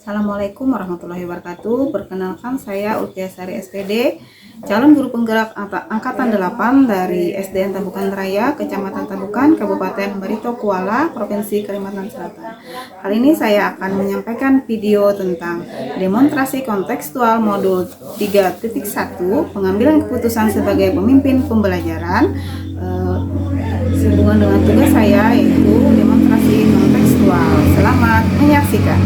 Assalamualaikum warahmatullahi wabarakatuh. Perkenalkan saya Ulkiasari SPD, calon guru penggerak angkatan 8 dari SDN Tabukan Raya, Kecamatan Tabukan, Kabupaten Barito Kuala, Provinsi Kalimantan Selatan. Kali ini saya akan menyampaikan video tentang demonstrasi kontekstual modul 3.1 pengambilan keputusan sebagai pemimpin pembelajaran sehubungan dengan tugas saya, yaitu demonstrasi kontekstual. Selamat menyaksikan.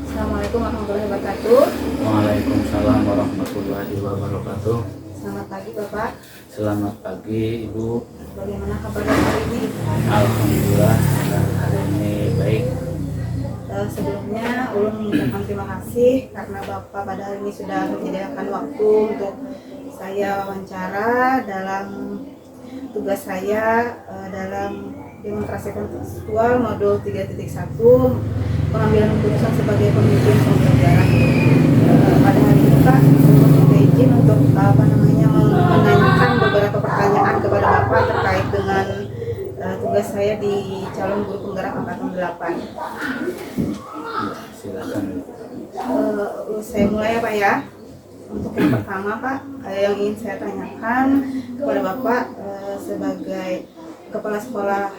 Assalamualaikum warahmatullahi wabarakatuh. Waalaikumsalam warahmatullahi wabarakatuh. Selamat pagi Bapak. Selamat pagi Ibu. Bagaimana kabar hari ini? Alhamdulillah hari ini baik. Sebelumnya ulun mengucapkan terima kasih karena Bapak pada hari ini sudah menyediakan waktu untuk saya wawancara dalam tugas saya dalam demonstrasi kontekstual modul 3.1 pengambilan keputusan sebagai pemimpin pembelajaran. Pada hari ini Pak, saya minta izin untuk menanyakan beberapa pertanyaan kepada Bapak terkait dengan tugas saya di calon guru penggerak angkatan 8. Silakan. Saya mulai ya Pak ya. Untuk yang pertama Pak, yang ingin saya tanyakan kepada Bapak sebagai kepala sekolah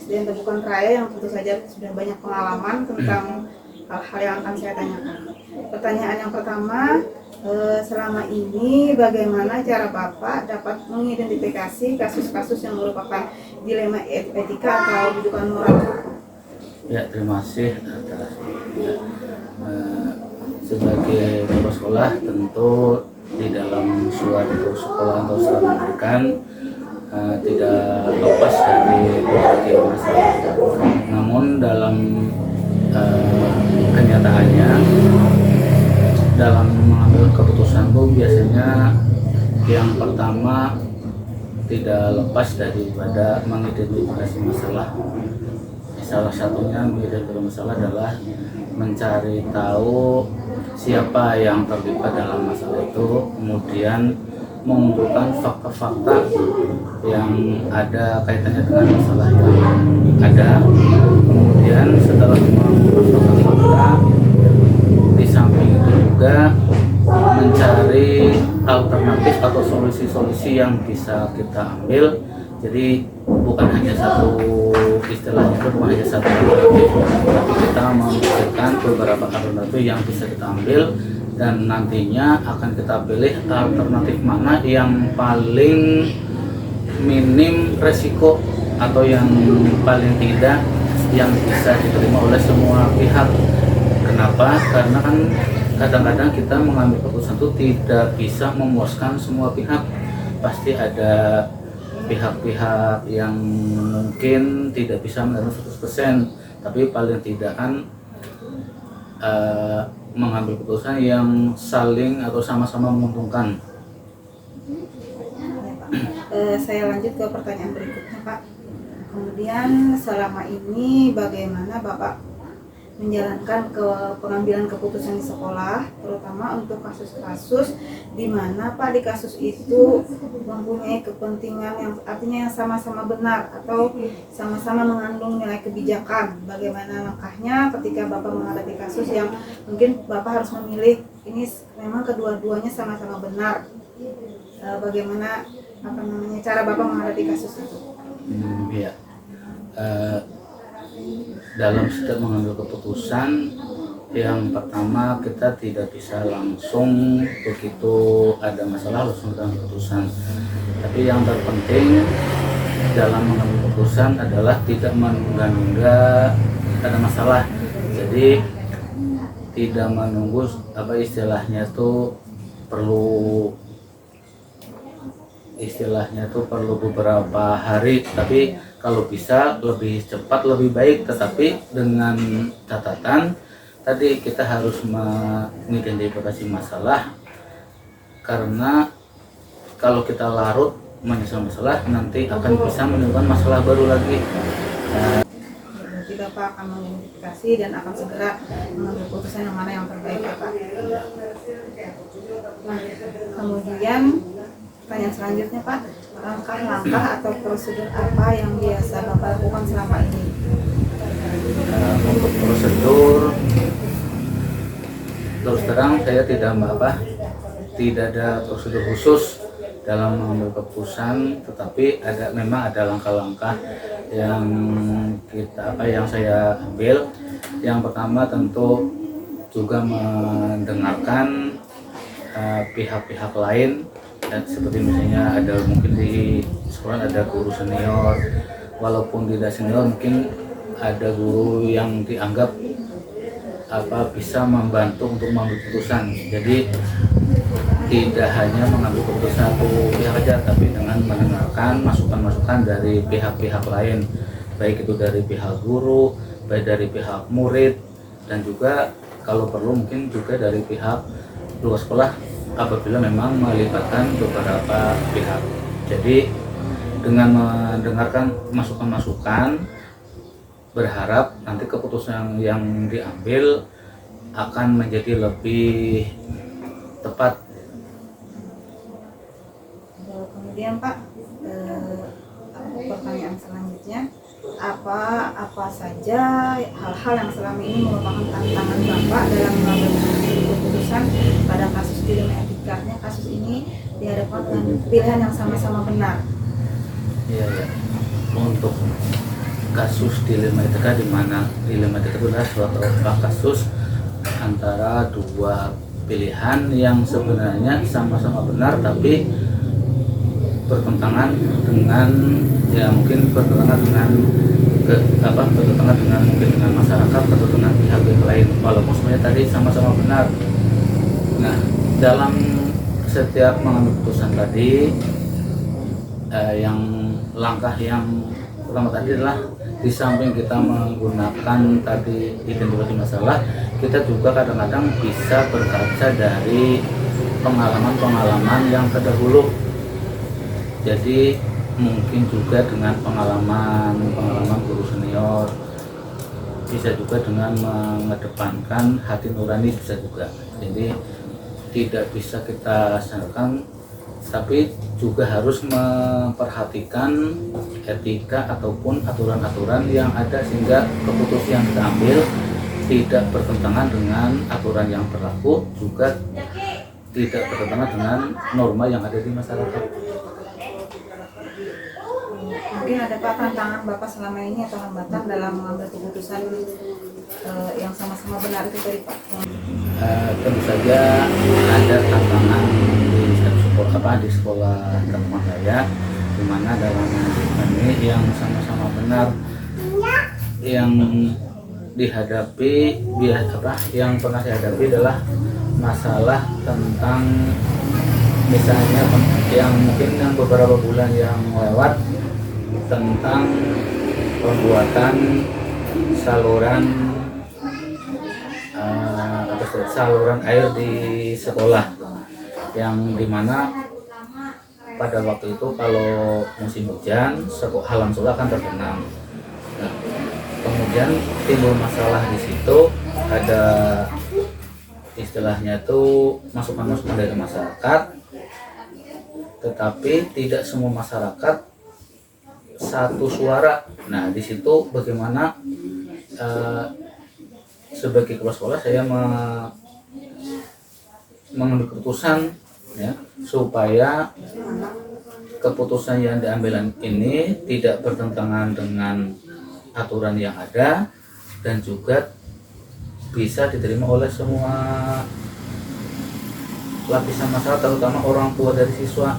SDN Tabukan Raya yang tentu saja sudah banyak pengalaman tentang hal-hal yang akan saya tanyakan. Pertanyaan yang pertama, selama ini bagaimana cara Bapak dapat mengidentifikasi kasus-kasus yang merupakan dilema etika atau dudukan moral? Ya, terima kasih atas sebagai kepala sekolah tentu di dalam suatu sekolah atau sekolah pendidikan tidak lepas dari berbagai masalah. Namun dalam kenyataannya dalam mengambil keputusan itu biasanya yang pertama tidak lepas daripada mengidentifikasi masalah. Salah satunya mengidentifikasi masalah adalah mencari tahu siapa yang terlibat dalam masalah itu, kemudian mengumpulkan fakta-fakta yang ada kaitannya dengan masalah yang ada. Kemudian setelah mengumpulkan fakta-fakta, di samping itu juga mencari alternatif atau solusi-solusi yang bisa kita ambil. Jadi bukan hanya satu istilahnya itu bukan hanya satu alternatif, tapi kita memikirkan beberapa alternatif yang bisa kita ambil dan nantinya akan kita pilih alternatif mana yang paling minim resiko atau yang paling tidak yang bisa diterima oleh semua pihak. Kenapa? Karena kan kadang-kadang kita mengambil keputusan itu tidak bisa memuaskan semua pihak. Pasti ada pihak-pihak yang mungkin tidak bisa menerima 100%, tapi paling tidak kan mengambil keputusan yang saling atau sama-sama menguntungkan. Saya lanjut ke pertanyaan berikutnya Pak. Kemudian selama ini bagaimana Bapak menjalankan pengambilan keputusan di sekolah, terutama untuk kasus-kasus di mana Pak di kasus itu mempunyai kepentingan yang artinya yang sama-sama benar atau sama-sama mengandung nilai kebijakan. Bagaimana langkahnya ketika Bapak menghadapi kasus yang mungkin Bapak harus memilih ini memang kedua-duanya sama-sama benar. Bagaimana cara Bapak menghadapi kasus itu? Ya. Dalam setiap mengambil keputusan, yang pertama kita tidak bisa langsung begitu ada masalah langsung mengambil keputusan. Tapi yang terpenting dalam mengambil keputusan adalah tidak menunda-nunda ada masalah. Jadi tidak menunggu istilahnya perlu beberapa hari, tapi kalau bisa lebih cepat lebih baik, tetapi dengan catatan tadi kita harus mengidentifikasi masalah, karena kalau kita larut menyelesaikan masalah nanti akan bisa menimbulkan masalah baru lagi. Berarti Bapak akan mengidentifikasi dan akan segera mengambil keputusan yang mana yang terbaik ya Pak. Nah, kemudian pertanyaan selanjutnya Pak, langkah-langkah atau prosedur apa yang biasa Bapak lakukan selama ini? Untuk prosedur, terus terang saya tidak ada prosedur khusus dalam mengambil keputusan, tetapi memang ada langkah-langkah yang yang saya ambil. Yang pertama tentu juga mendengarkan pihak-pihak lain, seperti misalnya ada mungkin di sekolah ada guru senior, walaupun tidak senior mungkin ada guru yang dianggap bisa membantu untuk mengambil keputusan. Jadi tidak hanya mengambil keputusan satu pihak saja, tapi dengan mendengarkan masukan-masukan dari pihak-pihak lain, baik itu dari pihak guru, baik dari pihak murid, dan juga kalau perlu mungkin juga dari pihak luar sekolah apabila memang melibatkan beberapa pihak. Jadi dengan mendengarkan masukan-masukan, berharap nanti keputusan yang diambil akan menjadi lebih tepat. Kemudian Pak, pertanyaan selanjutnya, apa saja hal-hal yang selama ini merupakan tantangan Bapak dalam mengambil keputusan pada kasus dilema etika? Kasus ini dihadapkan dengan pilihan yang sama-sama benar. Iya. Untuk kasus dilema etika, di mana dilema etika itu adalah suatu kasus antara dua pilihan yang sebenarnya sama-sama benar, tapi bertentangan dengan dengan masyarakat atau dengan pihak yang lain, walaupun sebenarnya tadi sama-sama benar. Nah, dalam setiap mengambil keputusan tadi, langkah yang pertama tadi adalah di samping kita menggunakan tadi identifikasi masalah, kita juga kadang-kadang bisa berkaca dari pengalaman-pengalaman yang terdahulu. Jadi mungkin juga dengan pengalaman guru senior, bisa juga dengan mengedepankan hati nurani, bisa juga. Jadi tidak bisa kita sandarkan, tapi juga harus memperhatikan etika ataupun aturan-aturan yang ada, sehingga keputusan yang kita ambil tidak bertentangan dengan aturan yang berlaku, juga tidak bertentangan dengan norma yang ada di masyarakat. Mungkin ada Pak tantangan Bapak selama ini atau hambatan dalam mengambil keputusan yang sama-sama benar itu tadi Pak? Tentu saja ada tantangan di sekolah teman saya, di mana dalam ini yang sama-sama benar yang dihadapi yang pernah saya hadapi adalah masalah tentang misalnya yang mungkin yang beberapa bulan yang lewat tentang pembuatan saluran air di sekolah, yang dimana pada waktu itu kalau musim hujan halaman sekolah akan tergenang. Nah, kemudian timbul masalah di situ, ada istilahnya itu masukan-masukan dari masyarakat, tetapi tidak semua masyarakat satu suara. Nah, di situ bagaimana sebagai kepala sekolah saya mengambil keputusan, ya, supaya keputusan yang diambil ini tidak bertentangan dengan aturan yang ada dan juga bisa diterima oleh semua lapisan masyarakat, terutama orang tua dari siswa.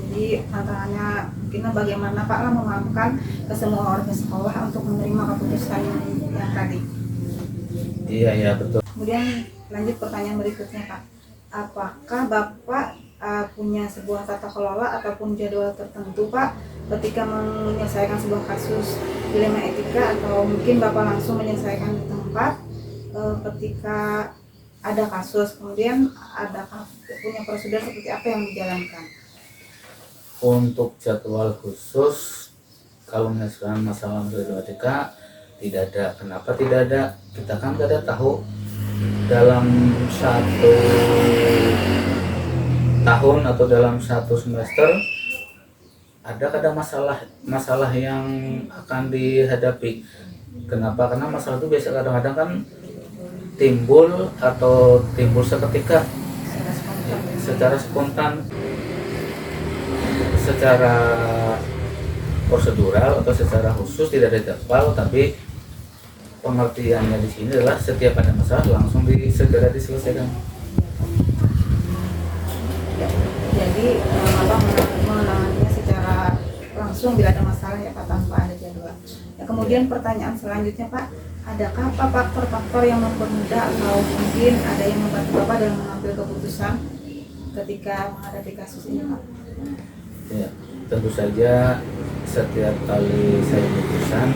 Jadi tantangannya mungkin bagaimana Pak memahamkan ke semua warga sekolah untuk menerima keputusan yang tadi. Iya betul. Kemudian lanjut pertanyaan berikutnya Pak, apakah Bapak punya sebuah tata kelola ataupun jadwal tertentu Pak ketika menyelesaikan sebuah kasus dilema etika, atau mungkin Bapak langsung menyelesaikan di tempat ketika ada kasus, kemudian punya prosedur seperti apa yang dijalankan? Untuk jadwal khusus kalau menyelesaikan masalah dilema etika tidak ada. Kenapa tidak ada? Kita kan tidak tahu dalam satu tahun atau dalam satu semester ada kadang masalah yang akan dihadapi. Kenapa? Karena masalah itu biasa kadang-kadang kan timbul seketika secara spontan, secara prosedural atau secara khusus tidak dijadwal, tapi pengertiannya di sini adalah setiap ada masalah langsung segera diselesaikan. Jadi Bapak menanganinya secara langsung bila ada masalah ya Pak, tanpa ada jadwal. Ya, kemudian pertanyaan selanjutnya Pak, adakah Pak faktor-faktor yang mempermudah atau mungkin ada yang membantu Bapak dalam mengambil keputusan ketika menghadapi kasus ini Pak? Ya, tentu saja setiap kali saya putusan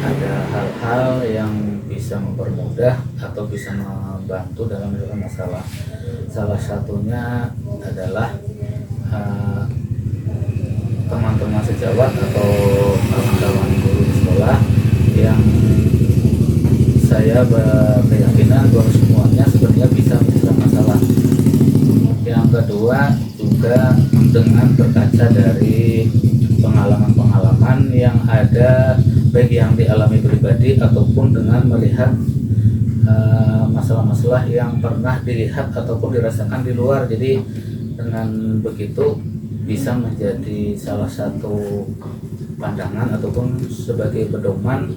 ada hal-hal yang bisa mempermudah atau bisa membantu dalam menyelesaikan masalah. Salah satunya adalah teman-teman sejawat atau kawan-kawan guru di sekolah yang saya berkeyakinan bahwa semuanya sebenarnya bisa menyelesaikan masalah. Yang kedua juga dengan berkaca dari pengalaman-pengalaman yang ada, baik yang dialami pribadi ataupun dengan melihat masalah-masalah yang pernah dilihat ataupun dirasakan di luar. Jadi dengan begitu bisa menjadi salah satu pandangan ataupun sebagai pedoman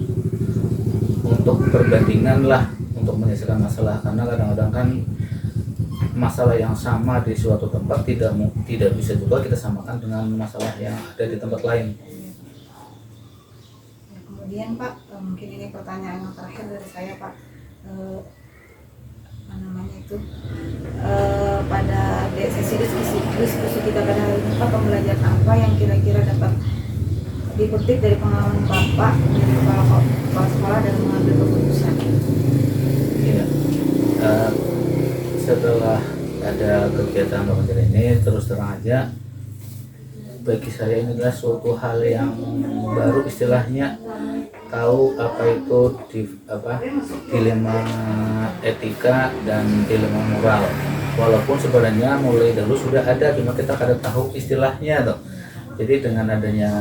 untuk perbandingan lah untuk menyelesaikan masalah. Karena kadang-kadang kan masalah yang sama di suatu tempat tidak bisa juga kita samakan dengan masalah yang ada di tempat lain. Ya, kemudian Pak, mungkin ini pertanyaan yang terakhir dari saya Pak. Pada sesi diskusi kita pada hari ini Pak, pembelajaran apa yang kira-kira dapat dipetik dari pengalaman Bapak menjadi kepala sekolah dan mengambil keputusan? Ya, setelah ada kegiatan belajar ini, terus terang aja bagi saya ini adalah suatu hal yang baru, istilahnya tahu apa itu dilema etika dan dilema moral. Walaupun sebenarnya mulai dulu sudah ada, cuma kita kada tahu istilahnya tuh. Jadi dengan adanya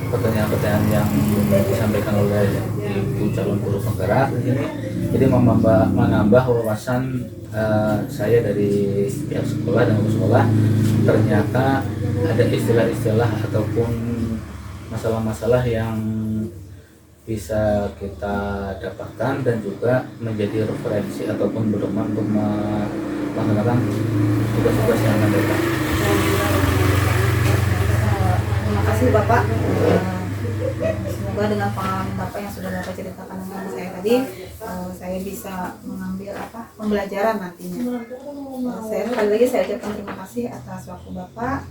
pertanyaan-pertanyaan yang disampaikan oleh ibu calon guru penggerak di sini, jadi menambah wawasan saya dari pihak sekolah dan guru sekolah. Ternyata ada istilah-istilah ataupun masalah-masalah yang bisa kita dapatkan dan juga menjadi referensi ataupun pedoman untuk melaksanakan tugas-tugas yang akan datang. Terima kasih Bapak. Semoga dengan pengalaman Bapak yang sudah Bapak ceritakan dengan saya tadi, saya bisa mengambil pembelajaran nantinya. Saya sekali lagi saya ucapkan terima kasih atas waktu Bapak.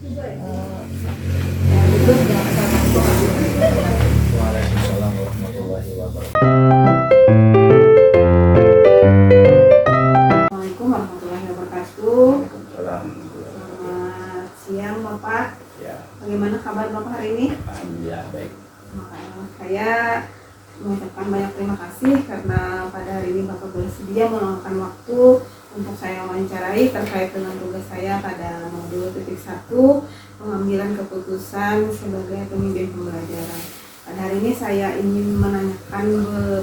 Waalaikumsalam warahmatullahi wabarakatuh. Assalamualaikum warahmatullahi wabarakatuh. Selamat siang Bapak. Ya. Bagaimana kabar Bapak hari ini? Ya, baik. Saya mengucapkan banyak terima kasih karena pada hari ini Bapak bersedia meluangkan waktu untuk saya wawancarai terkait dengan tugas saya pada modul 1 pengambilan keputusan sebagai pemimpin pembelajaran. Pada hari ini saya ingin menanyakan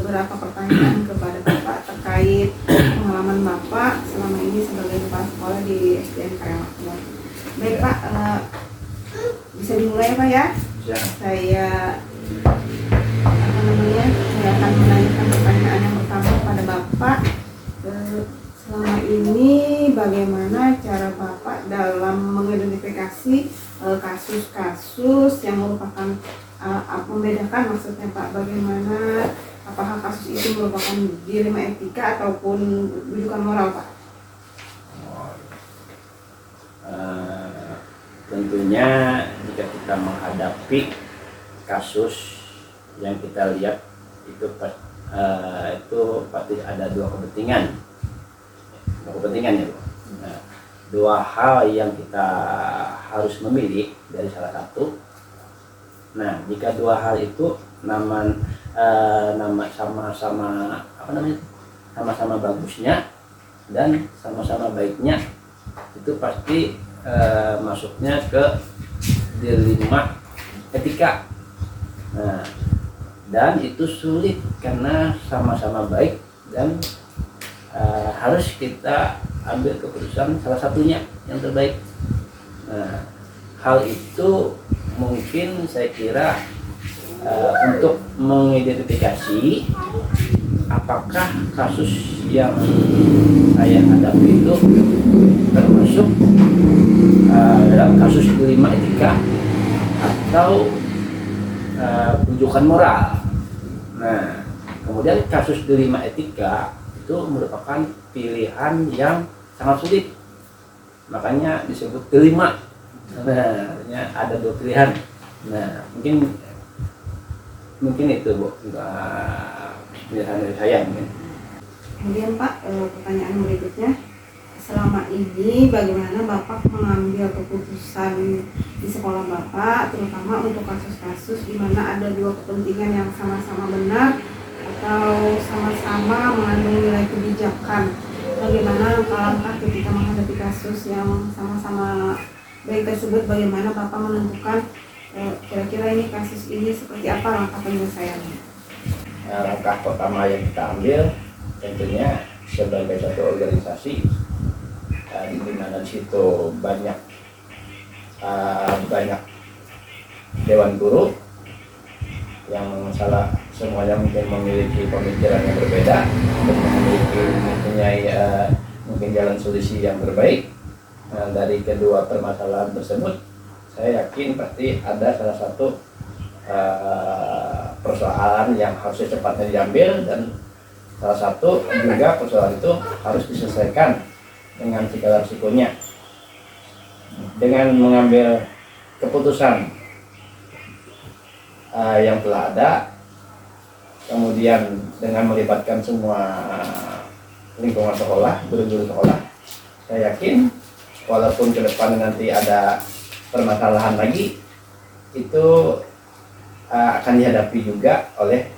beberapa pertanyaan kepada Bapak terkait pengalaman Bapak selama ini sebagai kepala sekolah di SDN Karangmakmur. Baik Pak, bisa dimulai Pak ya? Ya. Saya akan menanyakan pertanyaan yang pertama pada Bapak. Selama ini bagaimana cara Bapak dalam mengidentifikasi kasus-kasus yang merupakan membedakan, maksudnya Pak, bagaimana apakah kasus itu merupakan dilema etika ataupun rujukan moral Pak? Tentunya jika kita menghadapi kasus yang kita lihat itu pasti ada dua kepentingan ya Bu. Nah, dua hal yang kita harus memilih dari salah satu. Nah, jika dua hal itu nama sama-sama bagusnya dan sama-sama baiknya, itu pasti masuknya ke dilema etika. Nah, dan itu sulit karena sama-sama baik dan harus kita ambil keputusan salah satunya yang terbaik. Nah, hal itu mungkin saya kira untuk mengidentifikasi apakah kasus yang saya hadapi itu termasuk dalam kasus dilema etika atau rujukan moral. Nah, kemudian kasus dilema etika itu merupakan pilihan yang sangat sulit, makanya disebut dilema. Nah, ada dua pilihan. Nah, mungkin itu Bu, pilihan dari saya mungkin. Kemudian Pak, pertanyaan berikutnya, selama ini bagaimana Bapak mengambil keputusan di sekolah Bapak, terutama untuk kasus-kasus di mana ada dua kepentingan yang sama-sama benar atau sama-sama mengandung nilai kebijakan? Bagaimana langkah-langkah ketika menghadapi kasus yang sama-sama baik tersebut? Bagaimana Bapak menentukan kira-kira ini kasus ini seperti apa langkah penyelesaiannya? Langkah pertama yang kita ambil tentunya sebagai satu organisasi di mana di situ banyak dewan guru yang semuanya mungkin memiliki pemikiran yang berbeda dan mempunyai mungkin jalan solusi yang terbaik. Dari kedua permasalahan tersebut, saya yakin pasti ada salah satu persoalan yang harus secepatnya diambil, dan salah satu juga persoalan itu harus diselesaikan dengan segala risikonya. Dengan mengambil keputusan yang telah ada, kemudian dengan melibatkan semua lingkungan sekolah, guru-guru sekolah, saya yakin walaupun ke depan nanti ada permasalahan lagi, itu akan dihadapi juga oleh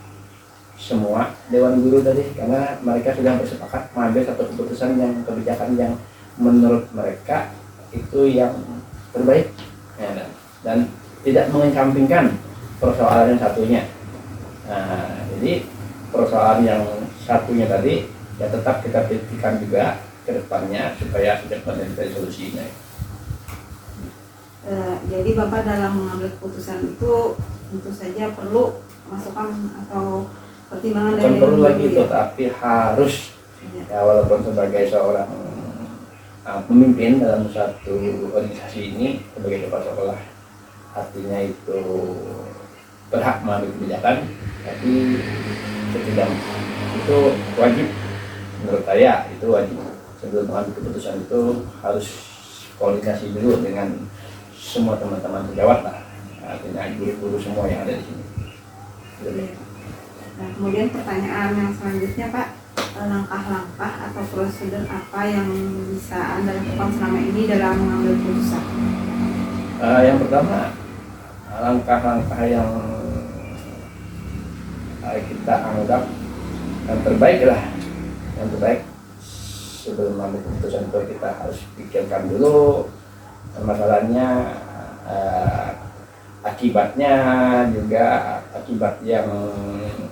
semua dewan guru tadi, karena mereka sudah bersepakat mengambil satu keputusan yang kebijakan yang menurut mereka itu yang terbaik, ya, dan tidak mengesampingkan persoalan yang satunya. Nah, jadi persoalan yang satunya tadi ya tetap kita pikirkan juga ke depannya supaya secepatnya dicari solusinya. Jadi Bapak dalam mengambil keputusan itu tentu saja perlu masukan atau pertimbangan Bukan dari perlu lagi guru, ya? tetapi harus, ya, walaupun sebagai seorang pemimpin dalam satu organisasi ini sebagai kepala sekolah, artinya itu berhak mengambil kebijakan, tapi setidaknya itu wajib, menurut saya itu wajib. Sebelum mengambil keputusan itu harus koordinasi dulu dengan semua teman-teman sejawat lah, artinya guru-guru semua yang ada di sini. Nah, kemudian pertanyaan yang selanjutnya Pak, langkah-langkah atau prosedur apa yang bisa Anda lakukan selama ini dalam mengambil keputusan? Yang pertama, langkah-langkah yang kita anggap yang terbaik lah, yang terbaik. Sebelum mengambil keputusan itu kita harus pikirkan dulu masalahnya, akibatnya juga, akibat yang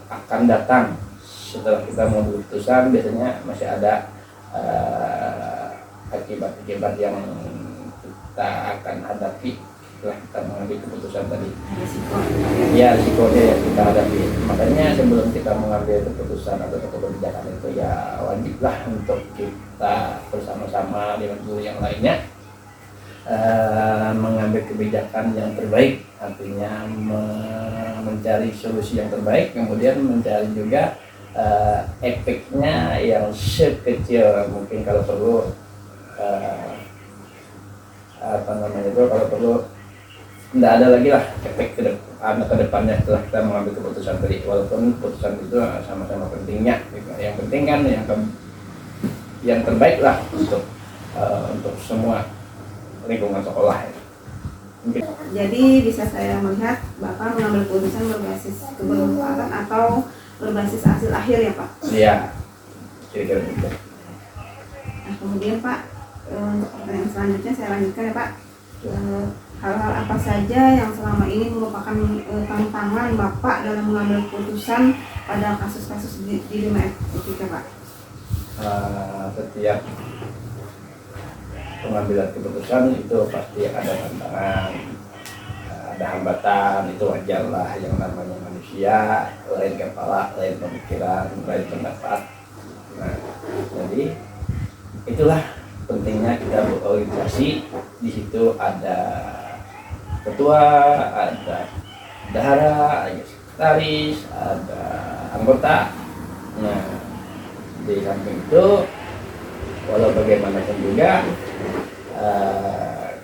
akan datang setelah kita mengambil keputusan. Biasanya masih ada akibat-akibat yang kita akan hadapi setelah kita mengambil keputusan tadi. Ya, risikonya yang kita hadapi. Makanya sebelum kita mengambil keputusan atau kebijakan itu ya wajiblah untuk kita bersama-sama dengan guru yang lainnya mengambil kebijakan yang terbaik, artinya mencari solusi yang terbaik, kemudian mencari juga efeknya yang sekecil mungkin, kalau perlu kalau perlu tidak ada lagi lah efek ke depannya setelah kita mengambil keputusan tadi, walaupun keputusan itu sama-sama pentingnya. Yang penting kan yang terbaik lah untuk semua lingkungan sekolah. Mungkin. Jadi bisa saya melihat Bapak mengambil keputusan berbasis kebermanfaatan atau berbasis hasil akhir, ya Pak? Iya, kira-kira gitu. Nah, kemudian Pak, Untuk pertanyaan selanjutnya saya lanjutkan ya Pak. Hal-hal apa saja yang selama ini merupakan tantangan Bapak dalam mengambil keputusan pada kasus-kasus di Lima Etika Pak? Setiap pengambilan keputusan itu pasti ada tantangan, ada hambatan, itu wajar lah, yang namanya manusia, lain kepala, lain pemikiran, lain pendapat. Nah, jadi itulah pentingnya kita berorganisasi. Di situ ada ketua, ada bendahara, ada sekretaris, ada anggota. Nah, di samping itu, walau bagaimanapun juga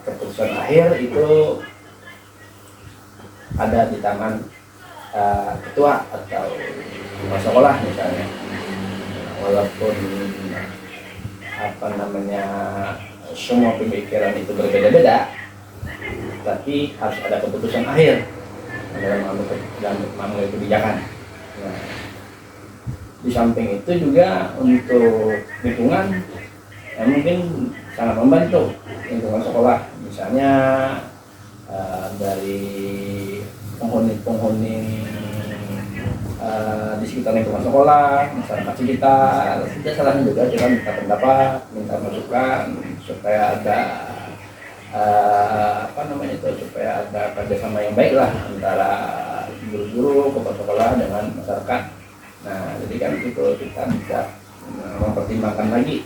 keputusan akhir itu ada di tangan ketua atau kepala sekolah misalnya. Walaupun semua pemikiran itu berbeda-beda, tapi harus ada keputusan akhir dalam mengambil kebijakan. Nah, di samping itu juga untuk lingkungan mungkin sangat membantu lingkungan sekolah, misalnya dari penghuni di sekitar lingkungan sekolah, masyarakat sekitar. Tidak salahnya juga kita minta pendapat, minta masukan supaya ada supaya ada kerjasama yang baik lah antara guru-guru, kepala sekolah dengan masyarakat. Nah, jadi kan itu kita bisa mempertimbangkan lagi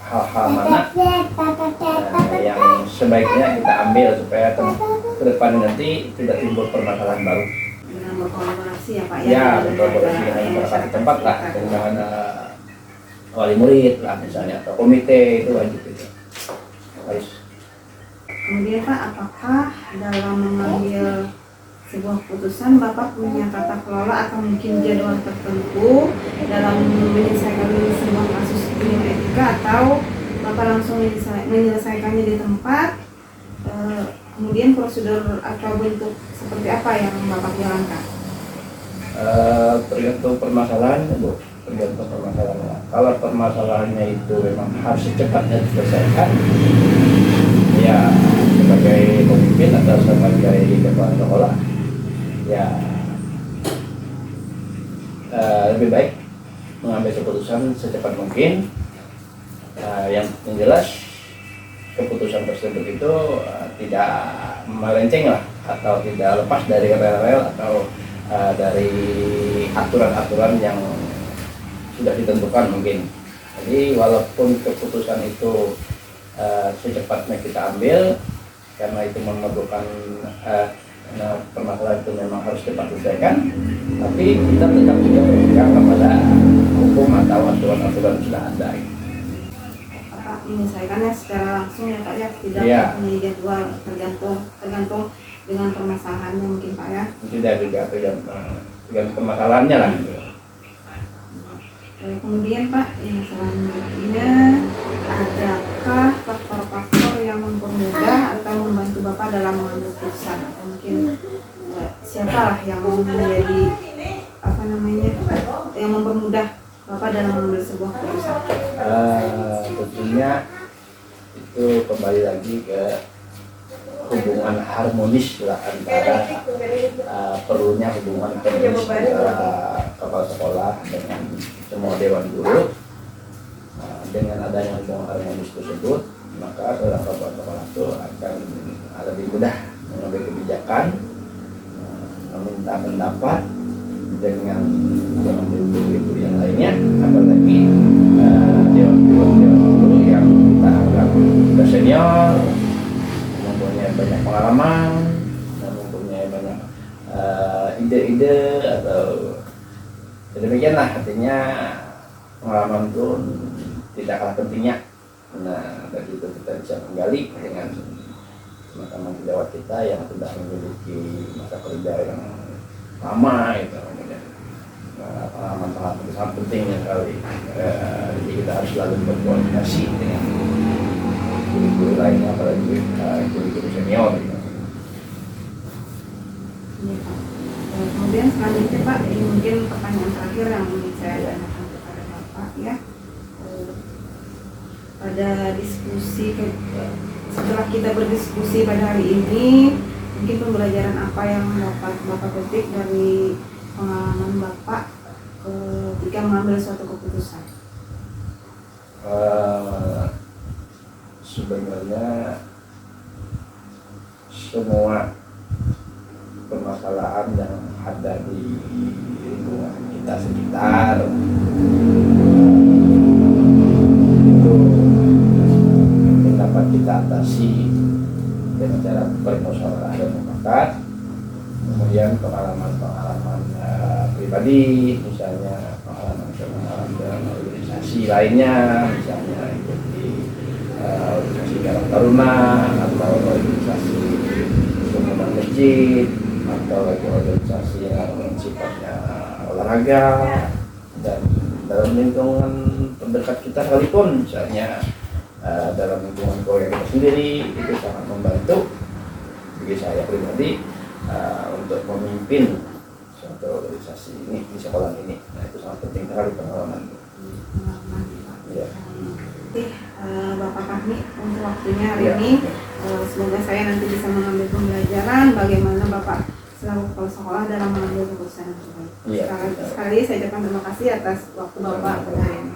hal-hal mana yang sebaiknya kita ambil supaya ke depan nanti tidak timbul permasalahan baru. Dengan berkolaborasi ya Pak Ya, berkolaborasi dengan masyarakat tempat lah, dengan wali murid lah misalnya, atau komite, itu wajib itu. Harus. Kemudian Pak, apakah dalam mengambil sebuah keputusan Bapak punya tata kelola atau mungkin jadwal tertentu dalam menyelesaikan sebuah kasus Lima Etika, atau Bapak langsung menyelesaikannya di tempat? Kemudian prosedur atau bentuk seperti apa yang Bapak jalankan? Tergantung permasalahannya Bu, tergantung permasalahannya. Kalau permasalahannya itu memang harus secepatnya diselesaikan, ya sebagai pemimpin atau sebagai kepala sekolah, ya lebih baik mengambil keputusan secepat mungkin. Yang jelas keputusan tersebut itu tidak melenceng lah, atau tidak lepas dari rel-rel atau dari aturan-aturan yang sudah ditentukan mungkin. Jadi walaupun keputusan itu secepatnya kita ambil karena itu memerlukan permasalahan itu memang harus cepat diselesaikan, tapi kita tetap juga berpegang kepada hukum atau aturan-aturan yang sudah ada. Bapak menyelesaikannya secara langsung ya Pak ya, tidak punya jadwal, tergantung dengan permasalahannya mungkin Pak ya. Tidak juga tergantung permasalahannya lah. Kemudian Pak, yang selanjutnya, adakah faktor-faktor yang mempermudah atau membantu Bapak dalam mengambil keputusan? Atau mungkin siapalah yang menjadi yang mempermudah Bapak dalam mengambil sebuah keputusan? Tentunya itu kembali lagi ke hubungan harmonis lah antara perlunya hubungan harmonis antara kepala sekolah dengan semua dewan guru. Dengan adanya hubungan harmonis tersebut, maka seorang kepala sekolah itu akan lebih mudah mengambil kebijakan, meminta pendapat dengan guru yang lainnya, apalagi dewan guru yang kita anggap sudah senior, mempunyai banyak pengalaman, dan mempunyai banyak ide-ide atau demikianlah. Artinya pengalaman itu tidak kalah pentingnya. Nah, dari itu kita bisa menggali dengan teman-teman sejawat kita yang sudah memiliki masa kerja yang lama itu. Pengalaman sangat penting sekali. Jadi kita harus selalu berkoordinasi dengan guru-guru lainnya, apalagi guru-guru senior. Kemudian selanjutnya Pak, ini mungkin pertanyaan terakhir yang ingin saya tanyakan kepada Bapak ya. pada diskusi setelah kita berdiskusi pada hari ini, mungkin pembelajaran apa yang dapat Bapak petik dari pengalaman Bapak ketika mengambil suatu keputusan? Sebenarnya semua permasalahan yang ada di lingkungan kita sekitar itu dapat kita atasi dengan cara bermusyawarah dan mufakat. Kemudian pengalaman-pengalaman pribadi, misalnya pengalaman dalam organisasi lainnya, misalnya ikut di organisasi Karang Taruna atau organisasi komunitas masjid atau organisasi yang sifatnya olahraga, dan dalam lingkungan terdekat kita sekalipun, misalnya dalam lingkungan keluarga kita sendiri, itu sangat membantu bagi saya pribadi untuk memimpin suatu organisasi ini di sekolah ini. Nah, itu sangat penting sekali pengalaman. Ya. Oke, Bapak Fahmi untuk waktunya hari ini. Semoga saya nanti bisa mengambil pembelajaran bagaimana Bapak selaku kepala sekolah dalam mengambil keputusan yang terbaik. Ya. Sekali lagi saya ucapkan terima kasih atas waktu Bapak pada hari ini.